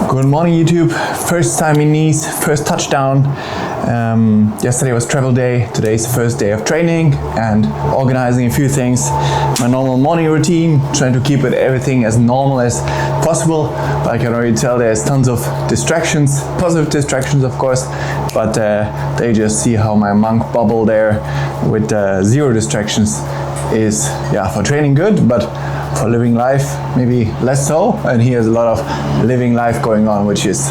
Good morning, YouTube. First time in Nice, first touchdown. Yesterday was travel day. Today's the first day of training and organizing a few things. My normal morning routine, trying to keep everything as normal as possible. But I can already tell there's tons of distractions, positive distractions of course, but they just see how my monk bubble there with zero distractions is, for training good, but for living life maybe less so. And he has a lot of living life going on, which is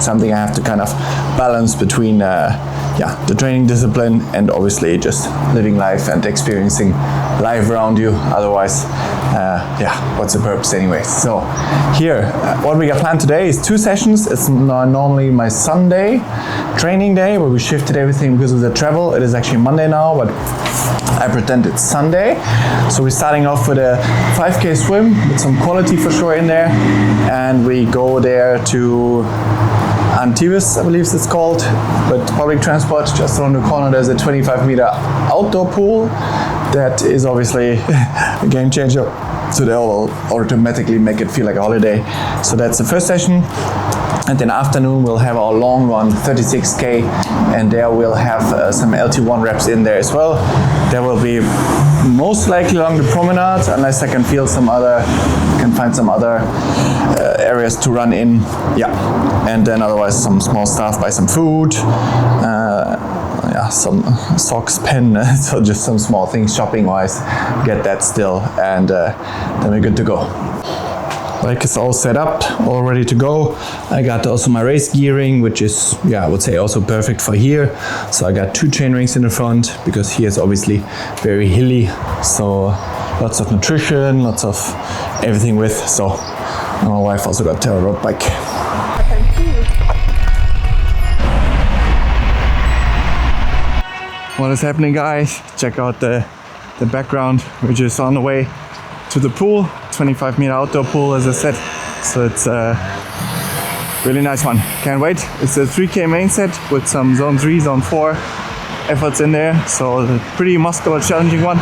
something I have to kind of balance between the training discipline and obviously just living life and experiencing life around you. Otherwise, what's the purpose anyway? So here, what we got planned today is 2 sessions. It's normally my Sunday training day where we shifted everything because of the travel. It is actually Monday now, but I pretend it's Sunday. So we're starting off with a 5K swim with some quality for sure in there, and we go there to Antibes, I believe it's called, but public transport. Just around the corner there's a 25-meter outdoor pool that is obviously a game changer. So they will automatically make it feel like a holiday. So that's the first session. And then afternoon we'll have our long run, 36K, and there we'll have some LT1 reps in there as well. There will be most likely along the promenade, unless I can find some other areas to run in. And then otherwise some small stuff, buy some food, some socks, pen, so just some small things shopping wise, get that still, and then we're good to go. Bike is all set up, all ready to go. I got also my race gearing, which is, I would say also perfect for here. So I got 2 chain rings in the front because here is obviously very hilly. So lots of nutrition, lots of everything with. So and my wife also got a road bike. What is happening, guys? Check out the background. We're just on the way to the pool, 25-meter outdoor pool, as I said. So it's a really nice one. Can't wait. It's a 3K main set with some zone 3, zone 4 efforts in there. So a pretty muscular, challenging one.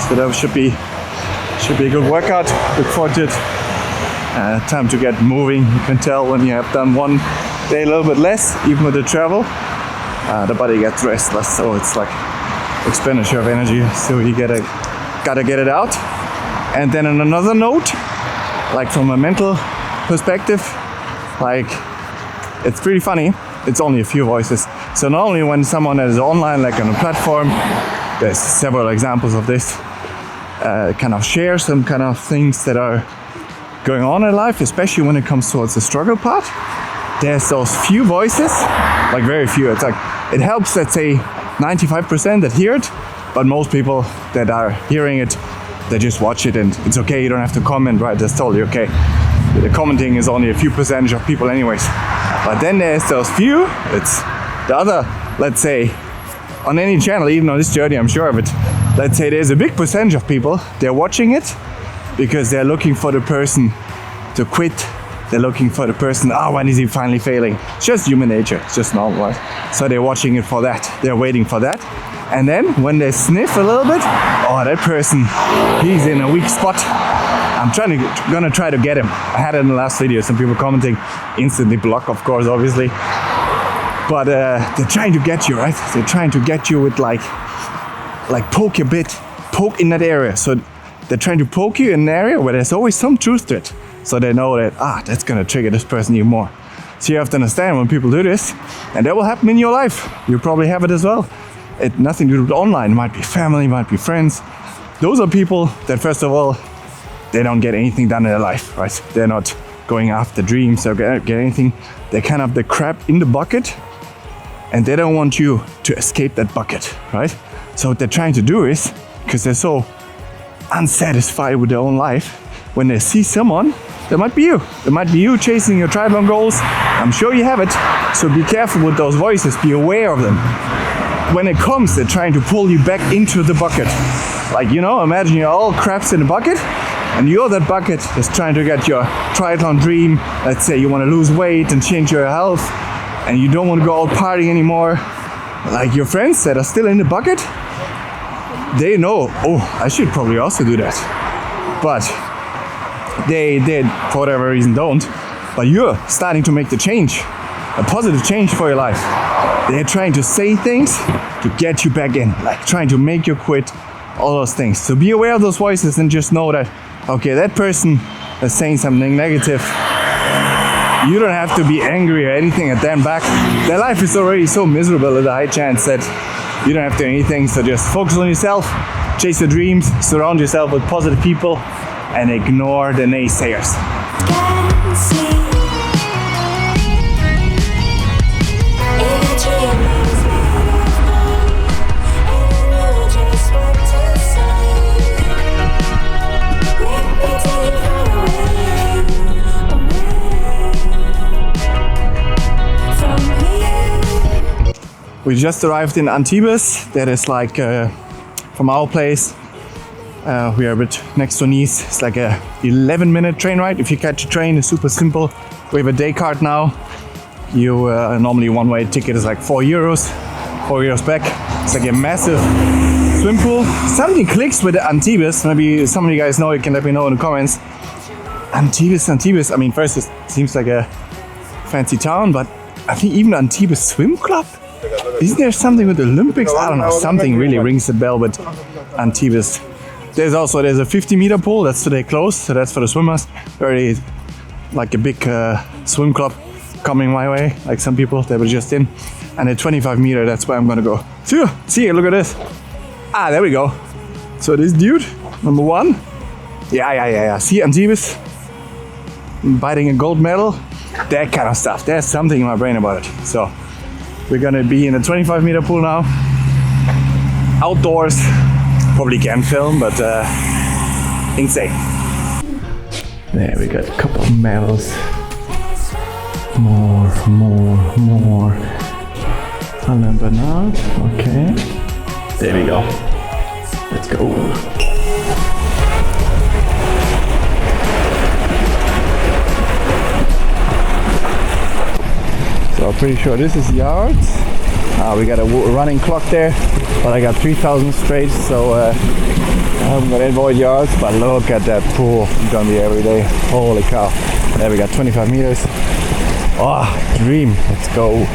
So that should be a good workout. Look forward to it. Time to get moving. You can tell when you have done one day a little bit less, even with the travel, the body gets restless. So it's like expenditure of energy. So you gotta get it out. And then on another note, like from a mental perspective, like it's pretty funny. It's only a few voices. So not only when someone is online, like on a platform, there's several examples of this, kind of share some kind of things that are going on in life, especially when it comes towards the struggle part. There's those few voices, like very few. It's like, it helps, let's say 95% that hear it, but most people that are hearing it, they just watch it and it's okay, you don't have to comment, right? That's totally okay. The commenting is only a few percentage of people anyways. But then there's those few, it's the other, let's say, on any channel, even on this journey, I'm sure of it. Let's say there's a big percentage of people, they're watching it because they're looking for the person to quit. They're looking for the person, when is he finally failing? It's just human nature, it's just normal, right? So they're watching it for that, they're waiting for that. And then when they sniff a little bit, that person, he's in a weak spot. I'm gonna try to get him. I had it in the last video, some people commenting, instantly block, of course, obviously. But they're trying to get you, right? They're trying to get you with like poke in that area. So they're trying to poke you in an area where there's always some truth to it. So they know that, that's gonna trigger this person even more. So you have to understand when people do this, and that will happen in your life. You probably have it as well. It nothing to do with online. It might be family, might be friends. Those are people that, first of all, they don't get anything done in their life, right? They're not going after dreams or get anything. They're kind of the crab in the bucket, and they don't want you to escape that bucket, right? So what they're trying to do is, because they're so unsatisfied with their own life, when they see someone, that might be you. It might be you chasing your triathlon goals. I'm sure you have it. So be careful with those voices. Be aware of them. When it comes, they're trying to pull you back into the bucket. Like, imagine you're all crabs in a bucket, and you're that bucket that's trying to get your triathlon dream. Let's say you want to lose weight and change your health, and you don't want to go out partying anymore. Like your friends that are still in the bucket, they know, I should probably also do that. But they for whatever reason don't. but you're starting to make the change, a positive change for your life. They're trying to say things to get you back in, like trying to make you quit, all those things. So be aware of those voices and just know that, okay, that person is saying something negative. You don't have to be angry or anything at them back. Their life is already so miserable, there's a high chance that you don't have to do anything. So just focus on yourself, chase your dreams, surround yourself with positive people, and ignore the naysayers. We just arrived in Antibes. That is like from our place. We are a bit next to Nice. It's like a 11-minute train ride. If you catch a train, it's super simple. We have a day card now. You normally one-way ticket is like €4. €4 back. It's like a massive swim pool. Something clicks with Antibes. Maybe some of you guys know. You can let me know in the comments. Antibes. I mean, first it seems like a fancy town, but I think even Antibes Swim Club. Isn't there something with the Olympics? I don't know. Something really rings a bell with Antibes. There's a 50-meter pool that's today closed, so that's for the swimmers. Very like a big swim club coming my way, like some people that were just in. And a 25-meter, that's where I'm gonna go. See, look at this. Ah, there we go. So this dude, number one. Yeah. See, Antibes biting a gold medal. That kind of stuff. There's something in my brain about it. So we're gonna be in a 25-meter pool now. Outdoors. Probably can film, but insane. There we got a couple of medals. More. Alain Bernard. Okay. There we go. Let's go. So I'm pretty sure this is yards. We got a running clock there, but I got 3,000 straight, so I'm gonna avoid yards. But look at that pool, I'm gonna be every day. Holy cow! There we got 25 meters. Oh, dream! Let's go.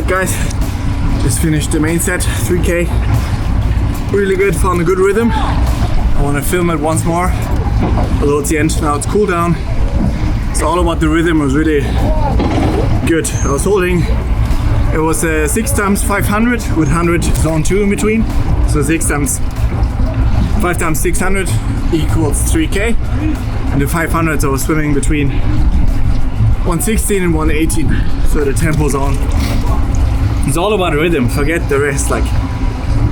Guys, just finished the main set, 3K. Really good, found a good rhythm. I want to film it once more, although it's the end. Now it's cool down. It's all about the rhythm. It was really good. I was holding, it was 6 times 500 with 100 zone 2 in between. So 5 times 600 equals 3K. And the 500s I was swimming between 116 and 118. So the tempo's on. It's all about rhythm, forget the rest, like,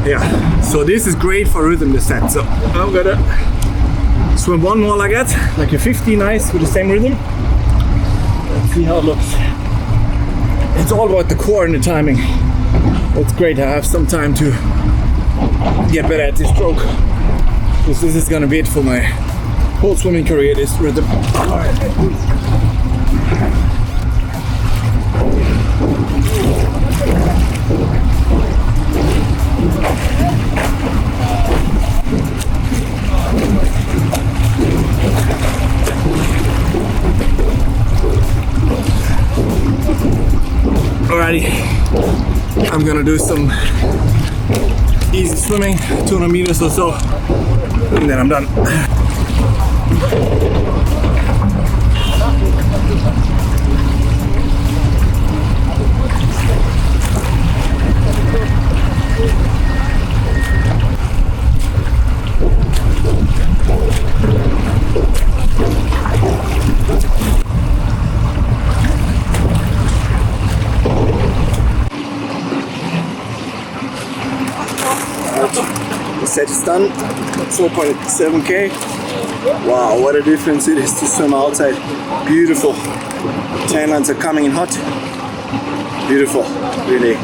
yeah. So this is great for rhythm, this set. So I'm gonna swim one more like that, like a 50, nice, with the same rhythm. Let's see how it looks. It's all about the core and the timing. It's great, I have some time to get better at this stroke. Because this is gonna be it for my whole swimming career, this rhythm. All right. Alrighty, I'm gonna do some easy swimming, 200 meters or so, and then I'm done. The set is done, 4.7k. Wow, what a difference it is to swim outside. Beautiful. Tan lines are coming in hot. Beautiful, really.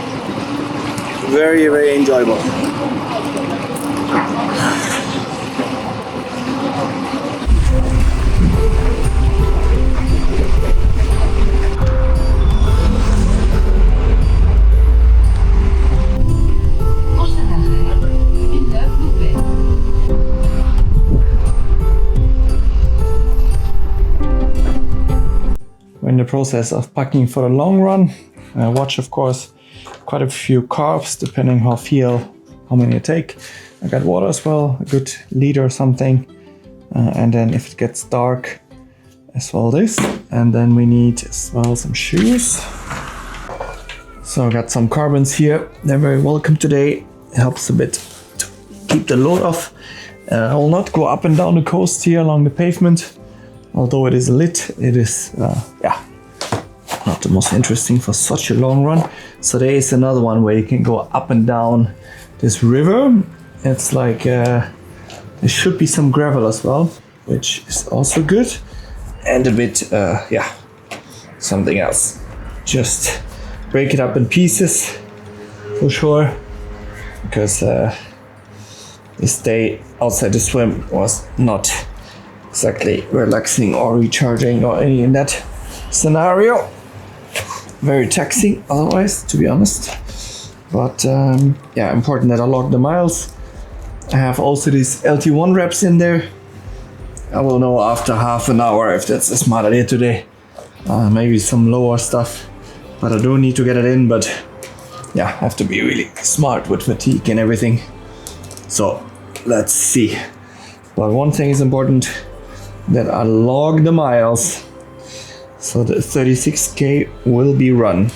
Very, very enjoyable. We're in the process of packing for the long run. Watch, of course, quite a few carbs depending how I feel, how many I take. I got water as well, a good liter or something. And then if it gets dark, as well this. And then we need as well some shoes. So I got some carbons here. They're very welcome today. It helps a bit to keep the load off. I will not go up and down the coast here along the pavement. Although it is lit, it is, not the most interesting for such a long run. So there is another one where you can go up and down this river. It's like, there should be some gravel as well, which is also good. And a bit, something else. Just break it up in pieces, for sure. Because this day outside the swim was not exactly relaxing or recharging or any in that scenario. Very taxing otherwise, to be honest. But important that I log the miles. I have also these LT1 reps in there. I will know after half an hour if that's a smart idea today. Maybe some lower stuff, but I do need to get it in. But yeah, I have to be really smart with fatigue and everything. So let's see. But one thing is important, that I log the miles. So the 36k will be run.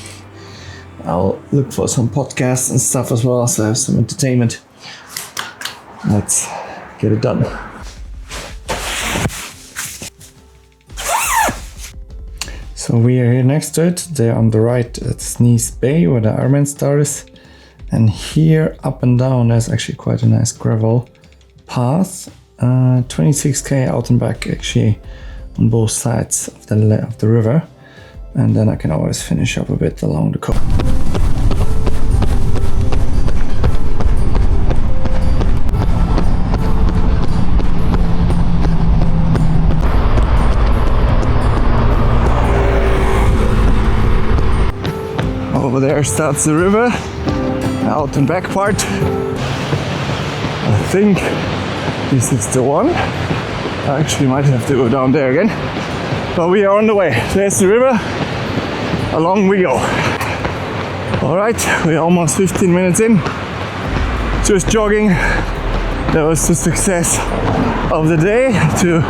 I'll look for some podcasts and stuff as well, so I have some entertainment. Let's get it done. So we are here next to it. There on the right, it's Nice Bay where the IRONMAN start is. And here up and down, there's actually quite a nice gravel path. 26k out and back actually on both sides of the river, and then I can always finish up a bit along the coast. Over there starts the river, out and back part. I think this is the one. I actually might have to go down there again. But we are on the way. There's the river. Along we go. Alright, we're almost 15 minutes in. Just jogging. That was the success of the day, to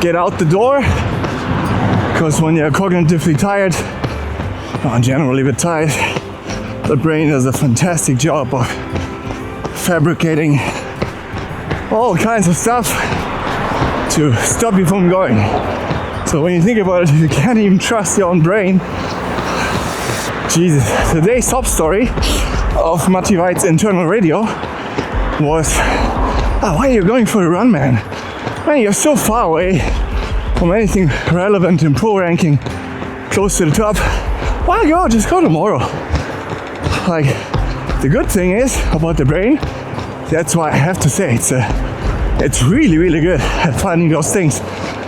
get out the door. Because when you're cognitively tired, or generally a bit tired, the brain does a fantastic job of fabricating all kinds of stuff to stop you from going. So when you think about it, you can't even trust your own brain. Jesus. Today's top story of Matti Weitz internal radio was, why are you going for a run, man? Man, you're so far away from anything relevant in pro ranking, close to the top. Why go? Just go tomorrow. Like, the good thing is about the brain, that's why I have to say it's really, really good at finding those things,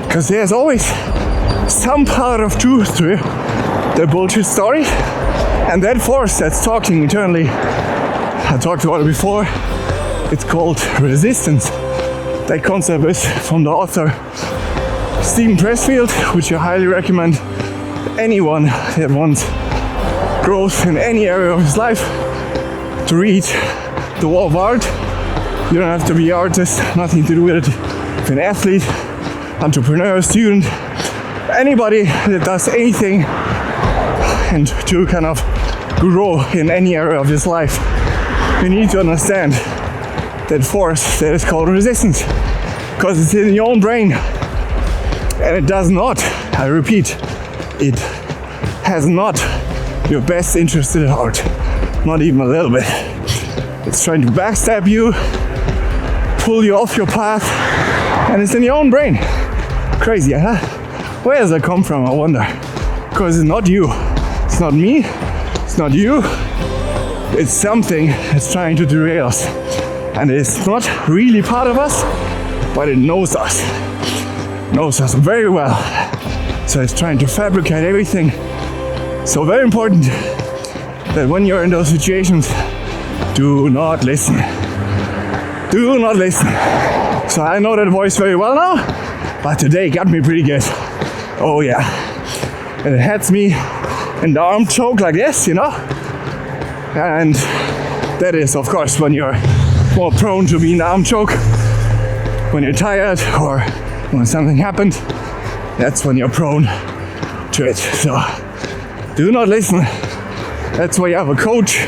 because there's always some part of truth to the bullshit story, and that force that's talking internally, I talked about it before, it's called resistance. That concept is from the author Steven Pressfield, which I highly recommend anyone that wants growth in any area of his life to read the wall of art. You don't have to be an artist, nothing to do with it. If you're an athlete, entrepreneur, student, anybody that does anything and to kind of grow in any area of his life, you need to understand that force that is called resistance, because it's in your own brain and it does not, I repeat, it has not your best interest at heart, not even a little bit. It's trying to backstab you, pull you off your path, and it's in your own brain. Crazy, huh? Where does that come from, I wonder? Because it's not you, it's not me, it's not you, it's something that's trying to derail us. And it's not really part of us, but it knows us very well. So it's trying to fabricate everything. So very important that when you're in those situations, do not listen. Do not listen. So I know that voice very well now, but today got me pretty good. Oh yeah. And it hits me in the arm choke like this, you know? And that is, of course, when you're more prone to be in the arm choke. When you're tired or when something happened, that's when you're prone to it. So do not listen. That's why you have a coach,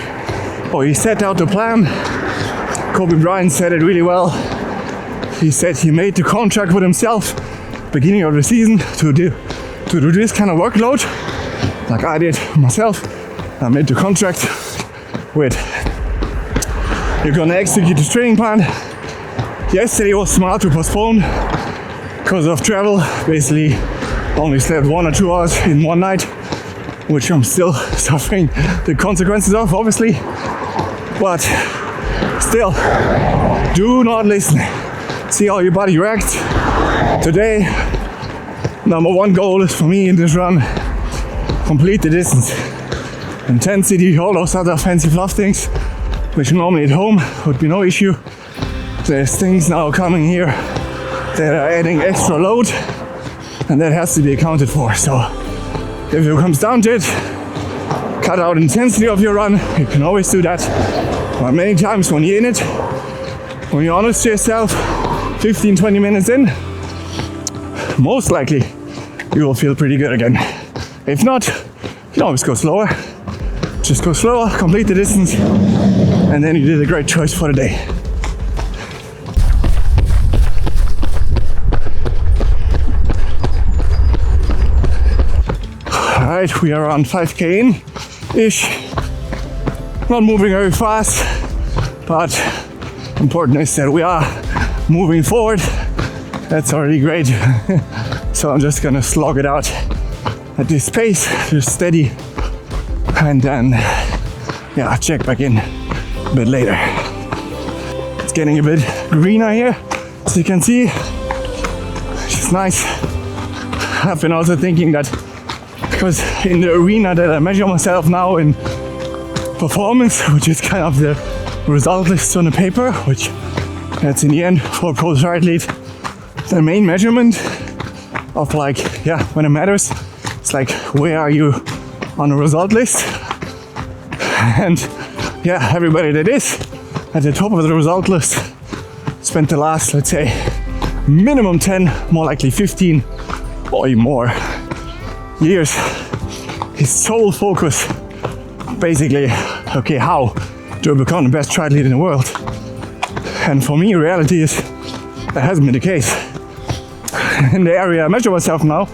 or you set out the plan. Kobe Bryant said it really well. He said he made the contract with himself beginning of the season to do this kind of workload, like I did myself. I made the contract with, you're gonna execute this training plan. Yesterday was smart to postpone because of travel. Basically, only slept 1 or 2 hours in one night, which I'm still suffering the consequences of, obviously. But still, do not listen. See how your body reacts. Today, number one goal is for me in this run, complete the distance. Intensity, all those other fancy fluff things, which normally at home would be no issue. There's things now coming here that are adding extra load, and that has to be accounted for. So if it comes down to it, cut out intensity of your run. You can always do that. But many times when you're in it, when you're honest to yourself, 15-20 minutes in, most likely you will feel pretty good again. If not, you can always go slower. Just go slower, complete the distance, and then you did a great choice for the day. Alright, we are around 5k in-ish. Not moving very fast, but important is that we are moving forward. That's already great. So I'm just gonna slog it out at this pace, just steady, and then yeah, check back in a bit later. It's getting a bit greener here, as you can see, which is nice. I've been also thinking that because in the arena that I measure myself now in performance, which is kind of the result list on the paper, which that's in the end for a pro triathlete, the main measurement of like, yeah, when it matters, it's like, where are you on the result list? And yeah, everybody that is at the top of the result list spent the last, let's say, minimum 10, more likely 15 or even more years, his sole focus basically, okay, how do I become the best triathlete in the world? And for me, reality is that hasn't been the case. In the area I measure myself now,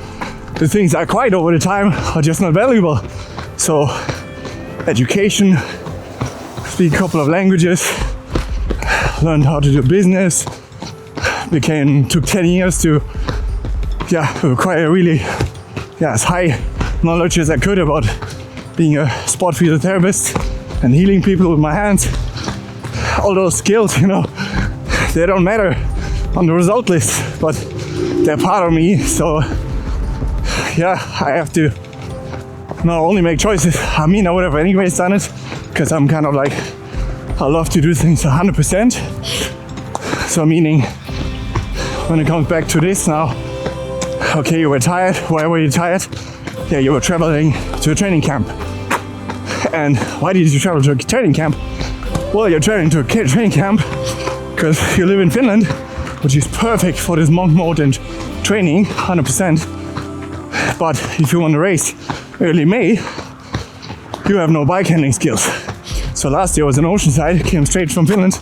the things I acquired over the time are just not valuable. So, education, speak a couple of languages, learned how to do business, took 10 years to acquire really as high knowledge as I could about being a sport physiotherapist and healing people with my hands. All those skills, you know, they don't matter on the result list, but they're part of me. So yeah, I have to not only make choices. I mean, I would have anyways done it because I'm kind of like, I love to do things 100%. So meaning, when it comes back to this now, okay, you were tired. Why were you tired? Yeah, you were traveling to a training camp. And why did you travel to a training camp? Well, you're traveling to a training camp because you live in Finland, which is perfect for this monk mode and training, 100%. But if you want to race early May, you have no bike handling skills. So last year I was in Oceanside, came straight from Finland.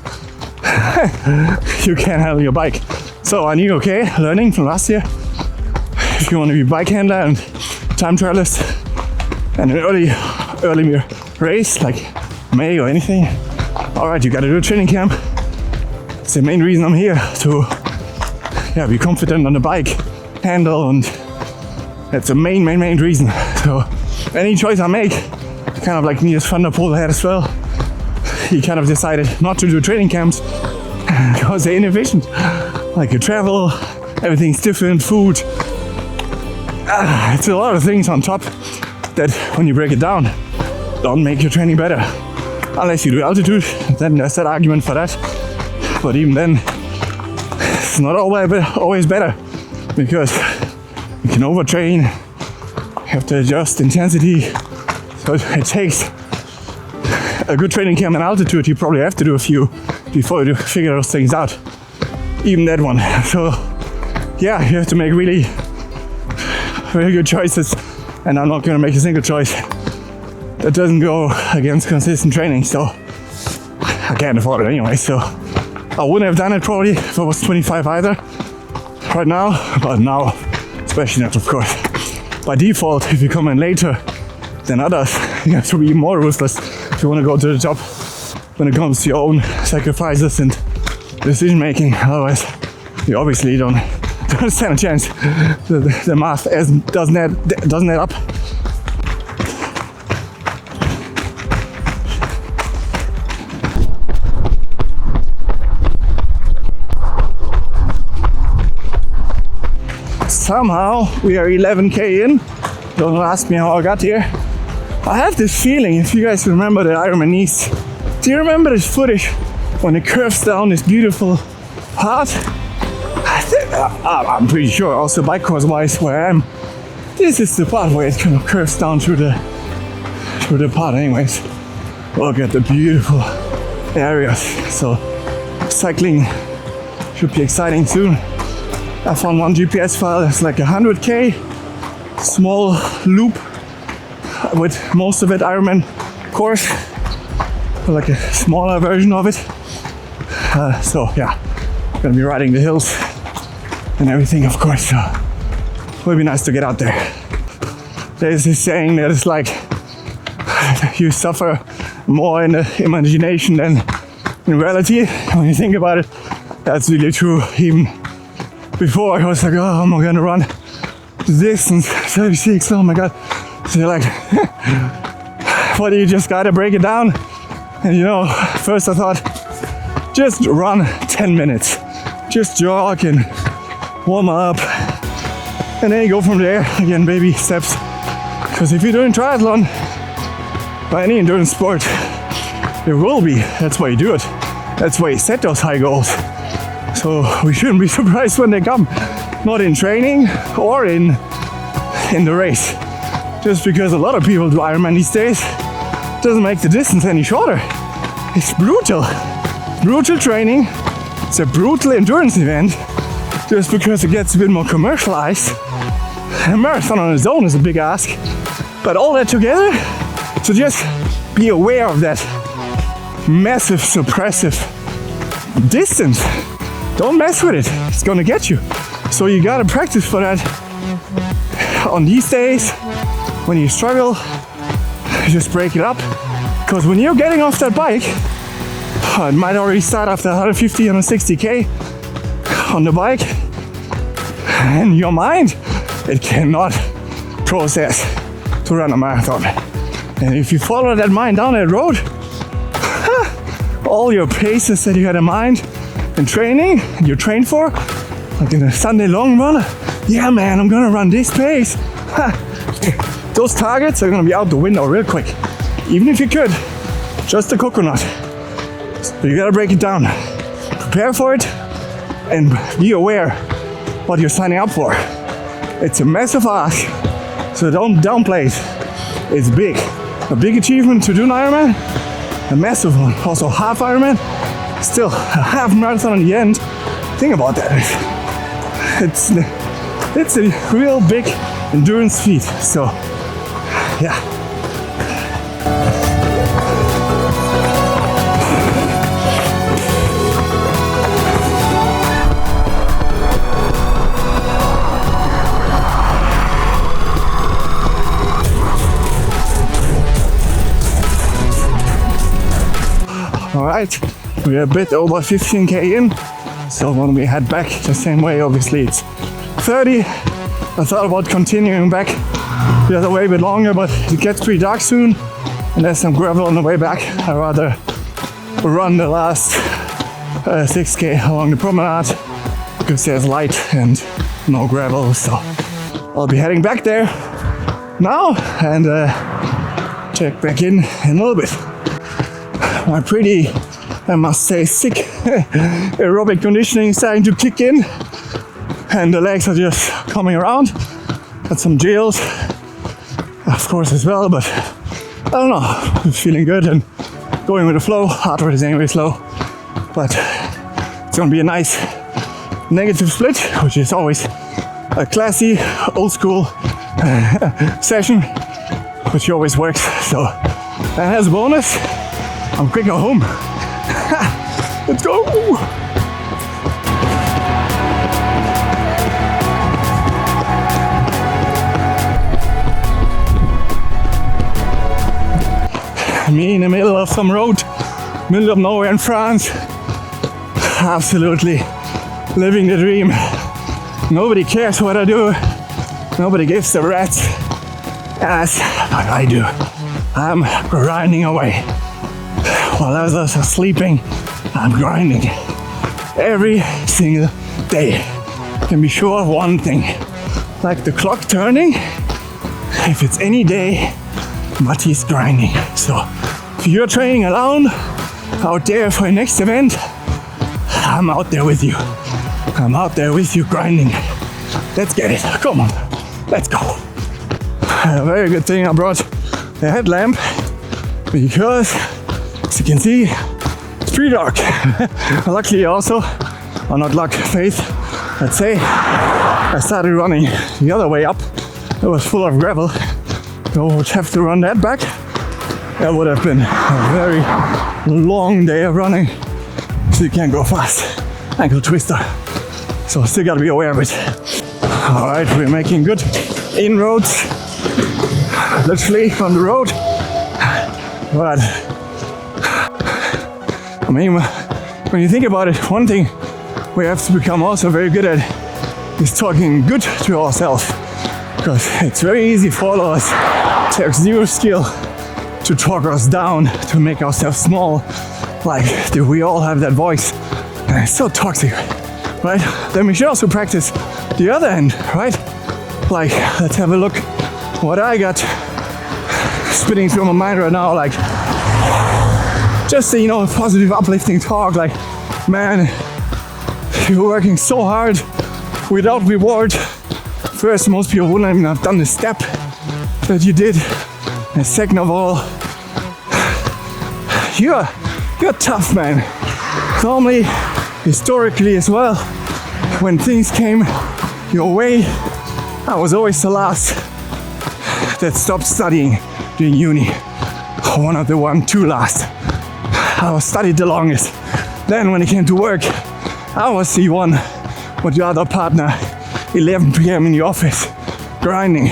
You can't handle your bike. So I knew, okay, learning from last year, if you want to be bike handler and time trialist and an early race like May or anything, alright, you gotta do a training camp. It's the main reason I'm here, to be confident on the bike, handle, and that's the main reason. So any choice I make, kind of like Niels van der Poel had as well, he kind of decided not to do training camps because they're inefficient. Like you travel, everything's different, food. It's a lot of things on top that when you break it down, don't make your training better. Unless you do altitude, then there's that argument for that. But even then, it's not always better because you can overtrain, you have to adjust intensity. So it takes a good training camp in altitude. You probably have to do a few before you figure those things out. Even that one. So yeah, you have to make really good choices, and I'm not gonna make a single choice that doesn't go against consistent training. So I can't afford it anyway. So I wouldn't have done it probably if I was 25 either right now, but now, especially not, of course. By default, if you come in later than others, you have to be more ruthless if you want to go to the top when it comes to your own sacrifices and decision making. Otherwise, you obviously don't stand a chance. The math doesn't add up. Somehow we are 11k in. Don't ask me how I got here. I have this feeling, if you guys remember the IRONMAN East, do you remember this footage when it curves down this beautiful path? I'm pretty sure, also bike course wise where I am, this is the part where it kind of curves down through the path. Anyways, look at the beautiful areas. So cycling should be exciting soon. I found one GPS file that's like 100k, small loop with most of it Ironman course, like a smaller version of it. So yeah, gonna be riding the hills and everything, of course. So it would be nice to get out there. There's this saying that it's like you suffer more in the imagination than in reality. When you think about it, that's really true. Even before I was like, oh, I'm gonna run the distance 36, oh my god. So you're like, but you just gotta break it down. And you know, first I thought, just run 10 minutes. Just jog and warm up. And then you go from there, again, baby steps. Because if you're doing triathlon, or any endurance sport, there will be. That's why you do it. That's why you set those high goals. So we shouldn't be surprised when they come. Not in training or in the race. Just because a lot of people do Ironman these days doesn't make the distance any shorter. It's brutal. Brutal training. It's a brutal endurance event. Just because it gets a bit more commercialized. A marathon on its own is a big ask. But all that together, so just be aware of that massive suppressive distance. Don't mess with it. It's gonna get you. So you gotta practice for that. On these days, when you struggle, just break it up. Because when you're getting off that bike, it might already start after 150, 160k on the bike, and your mind, it cannot process to run a marathon. And if you follow that mind down that road, all your paces that you had in mind in training, and you train for, like in a Sunday long run, yeah man, I'm gonna run this pace. Those targets are gonna be out the window real quick. Even if you could, just a coconut. So you gotta break it down. Prepare for it and be aware what you're signing up for. It's a massive ask, so don't downplay it. It's big. a big achievement to do an Ironman, a massive one, also half Ironman, still a half marathon in the end. Think about that. It's a real big endurance feat. So, yeah. Alright, we're a bit over 15k in, so when we head back the same way, obviously it's 30. I thought about continuing back the other way a bit longer, but it gets pretty dark soon and there's some gravel on the way back. I'd rather run the last 6k along the promenade because there's light and no gravel, so I'll be heading back there now and check back in a little bit. My pretty, I must say, sick aerobic conditioning is starting to kick in and the legs are just coming around. Got some gels, of course, as well, but I don't know, I'm feeling good and going with the flow. Heart rate is anyway slow, but it's gonna be a nice negative split, which is always a classy, old school session, which always works. So, and as a bonus, I'm quicker home. Let's go! Me in the middle of some road, middle of nowhere in France. Absolutely living the dream. Nobody cares what I do. Nobody gives a rat's ass what I do. I'm grinding away. While others are sleeping, I'm grinding every single day. Can be sure of one thing, like the clock turning, if it's any day, Matti's grinding. So if you're training alone out there for your next event, I'm out there with you. I'm out there with you grinding. Let's get it, come on, let's go. A very good thing I brought the headlamp because, as you can see, it's pretty dark. Luckily also, or not luck, faith, let's say, I started running the other way up. It was full of gravel. I would have to run that back. That would have been a very long day of running. So you can't go fast. Ankle twister. So still gotta be aware of it. Alright, we're making good inroads. Literally on the road. But I mean, when you think about it, one thing we have to become also very good at is talking good to ourselves. Because it's very easy for all of us, it takes zero skill to talk us down, to make ourselves small. Like, we all have that voice, and it's so toxic, right? Then we should also practice the other end, right? Like, let's have a look what I got spinning through my mind right now, like, just a, positive, uplifting talk, like, man, you're working so hard without reward. First, most people wouldn't even have done the step that you did. And second of all, you're tough, man. Normally, historically as well, when things came your way, I was always the last that stopped studying during uni. One of the two last. I was studied the longest. Then when it came to work, I was the one with the other partner, 11 p.m. in the office, grinding.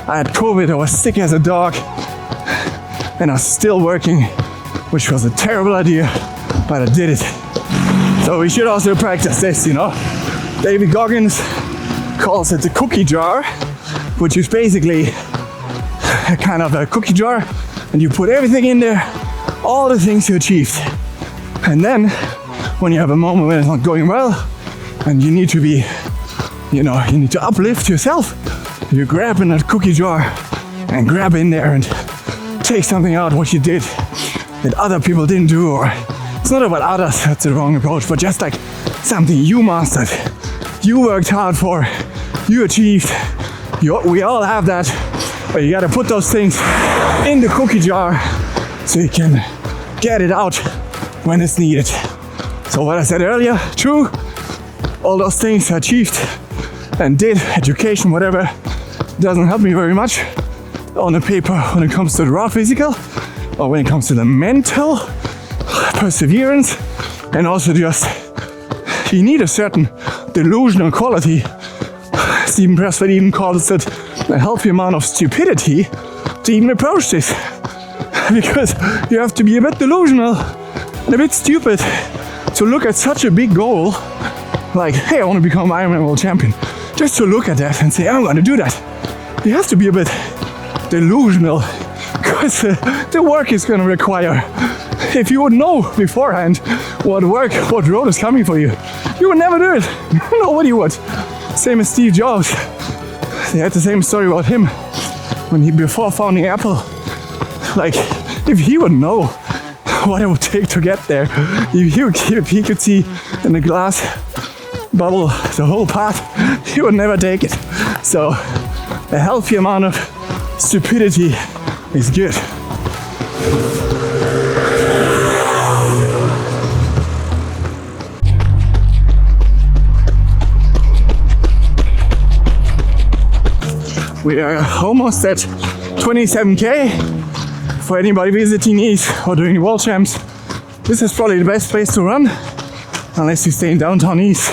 I had COVID, I was sick as a dog, and I was still working, which was a terrible idea, but I did it. So we should also practice this, David Goggins calls it the cookie jar, which is basically a kind of a cookie jar, and you put everything in there, all the things you achieved. And then, when you have a moment when it's not going well, and you need to be, you need to uplift yourself, you grab in that cookie jar and grab in there and take something out what you did that other people didn't do, or it's not about others, that's the wrong approach, but just like something you mastered, you worked hard for, you achieved. We all have that, but you gotta put those things in the cookie jar so you can get it out when it's needed. So what I said earlier, true, all those things I achieved and did, education, whatever, doesn't help me very much on the paper when it comes to the raw physical or when it comes to the mental perseverance, and also just you need a certain delusional quality. Stephen Pressfield even calls it a healthy amount of stupidity to even approach this, because you have to be a bit delusional and a bit stupid to look at such a big goal like, hey, I want to become Ironman world champion. Just to look at that and say, I'm going to do that. You have to be a bit delusional, because the work is going to require, if you would know beforehand what road is coming for you, you would never do it. Nobody would. Same as Steve Jobs. They had the same story about him when he, before founding Apple, like, if he would know what it would take to get there, if he could see in the glass bubble the whole path, he would never take it. So a healthy amount of stupidity is good. We are almost at 27k. For anybody visiting East or doing World Champs, this is probably the best place to run, unless you stay in downtown East.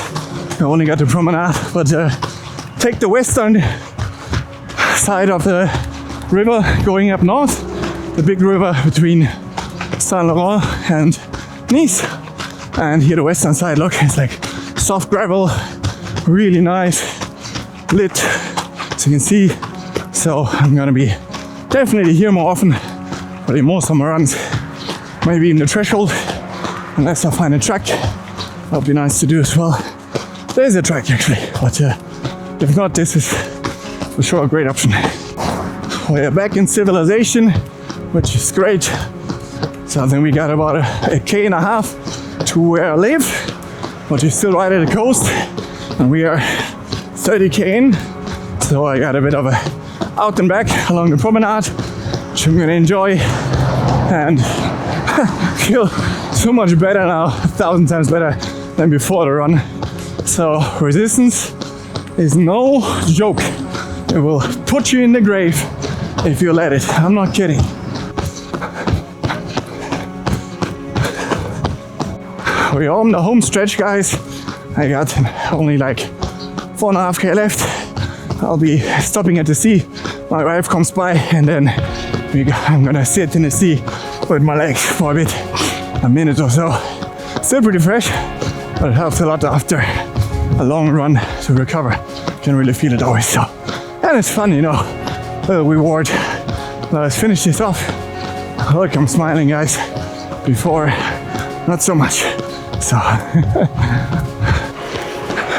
You only got the promenade, but take the western side of the river going up north, the big river between Saint Laurent and Nice, and here the western side, look, it's like soft gravel, really nice, lit, so you can see. So I'm gonna be definitely here more often, but in more summer runs, maybe in the threshold, unless I find a track. That would be nice to do as well. There's a track actually, but if not, this is for sure a great option. We're back in civilization, which is great. So I think we got about a K and a half to where I live, but it's still right at the coast, and we are 30k in. So I got a bit of a out and back along the promenade, which I'm gonna enjoy and feel so much better now, 1,000 times better than before the run. So resistance is no joke. It will put you in the grave if you let it. I'm not kidding. We're on the home stretch, guys. I got only like 4.5k left. I'll be stopping at the sea. My wife comes by, and then I'm gonna sit in the sea with my legs for a bit, a minute or so. Still pretty fresh, but it helps a lot after a long run to recover. Can really feel it always. So, and it's fun, you know, little reward. Let's finish this off. Look, I'm smiling, guys. Before, not so much. So,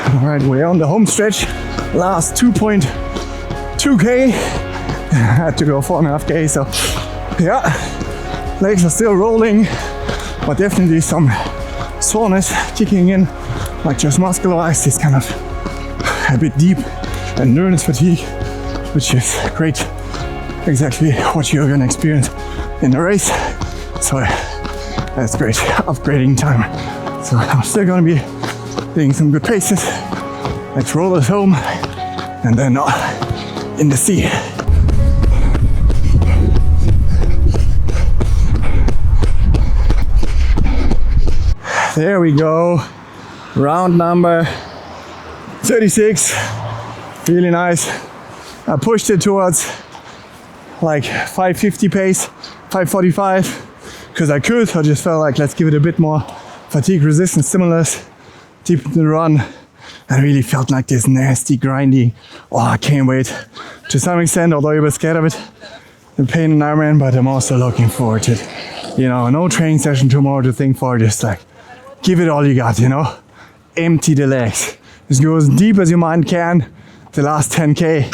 all right, we're on the home stretch. Last 2.2k. I had to go 4.5k, so yeah, legs are still rolling, but definitely some soreness kicking in, like just muscle-wise. It's kind of a bit deep endurance fatigue, which is great, exactly what you're gonna experience in the race. So that's great, upgrading time. So I'm still gonna be doing some good paces. Let's roll us home, and then in the sea. There we go, round number 36, really nice. I pushed it towards like 550 pace, 545, because I could. I just felt like, let's give it a bit more fatigue resistance stimulus, deep in the run. I really felt like this nasty grinding. Oh, I can't wait. To some extent, although I was scared of it, the pain in Ironman, but I'm also looking forward to it. You know, no training session tomorrow to think for, just like, give it all you got, you know? Empty the legs. Just go as deep as your mind can, the last 10k.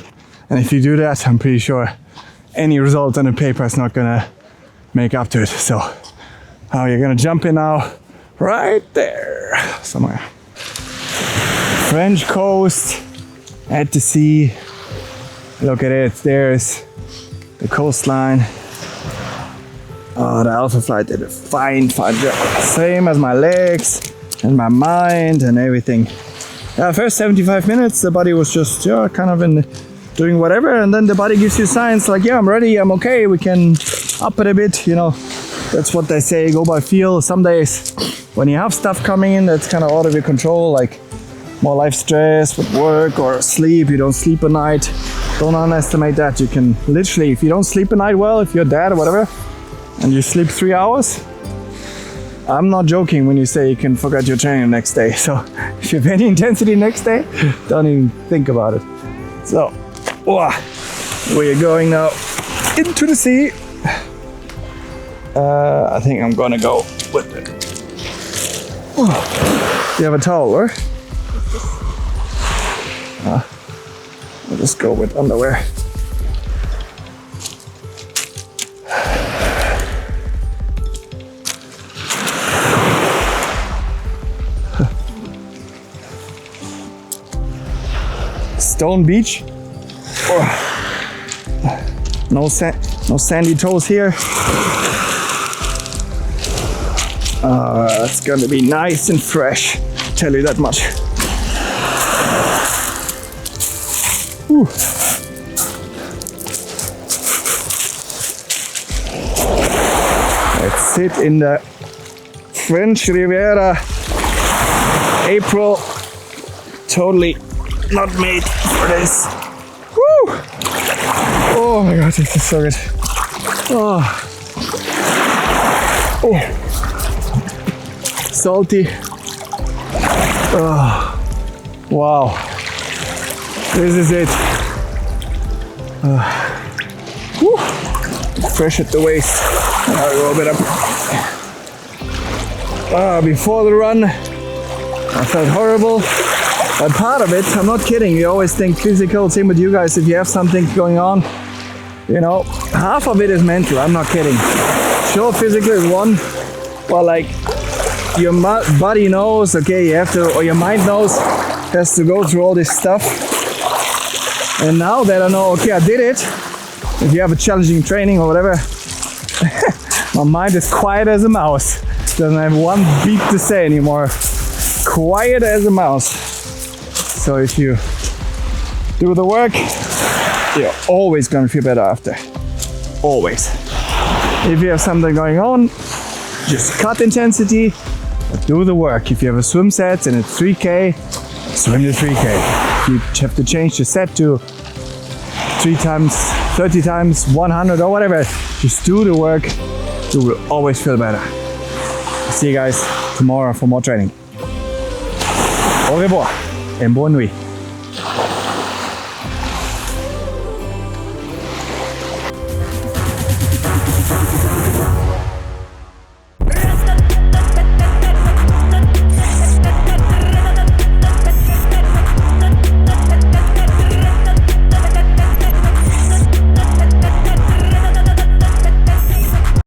And if you do that, I'm pretty sure any result on the paper is not gonna make up to it. So, you're gonna jump in now, right there, somewhere. French coast at the sea. Look at it, there's the coastline. Oh, the alpha flight did a fine job. Same as my legs and my mind and everything. First 75 minutes, the body was just kind of in doing whatever, and then the body gives you signs like, yeah, I'm ready, I'm okay, we can up it a bit, you know. That's what they say, go by feel. Some days when you have stuff coming in that's kind of out of your control, like more life stress with work or sleep, you don't sleep at night, don't underestimate that. You can literally, if you don't sleep at night well, if you're dead or whatever, and you sleep 3 hours, I'm not joking when you say you can forget your training the next day. So if you have any intensity next day, don't even think about it. So, we're going now into the sea. I think I'm gonna go with it. You have a towel, or? I'll just go with underwear. Stone beach. No sandy toes here. It's gonna be nice and fresh, tell you that much. Whew. Let's sit in the French Riviera. April, totally not made for this. Woo! Oh my god, this is so good. Oh. Salty. Oh. Wow. This is it. Woo. Fresh at the waist. I'll roll it up. Before the run, I felt horrible. But part of it, I'm not kidding, you always think physical, same with you guys, if you have something going on, you know, half of it is mental, I'm not kidding. Sure, physical is one, but like, your body knows, okay, you have to, or your mind knows, has to go through all this stuff. And now that I know, okay, I did it, if you have a challenging training or whatever, my mind is quiet as a mouse. Doesn't have one beat to say anymore. Quiet as a mouse. So if you do the work, you're always gonna feel better after. Always. If you have something going on, just cut intensity, but do the work. If you have a swim set and it's 3K, swim the 3K. If you have to change the set to 3 times, 30 times, 100 or whatever, just do the work. You will always feel better. See you guys tomorrow for more training. Au revoir and bonne nuit.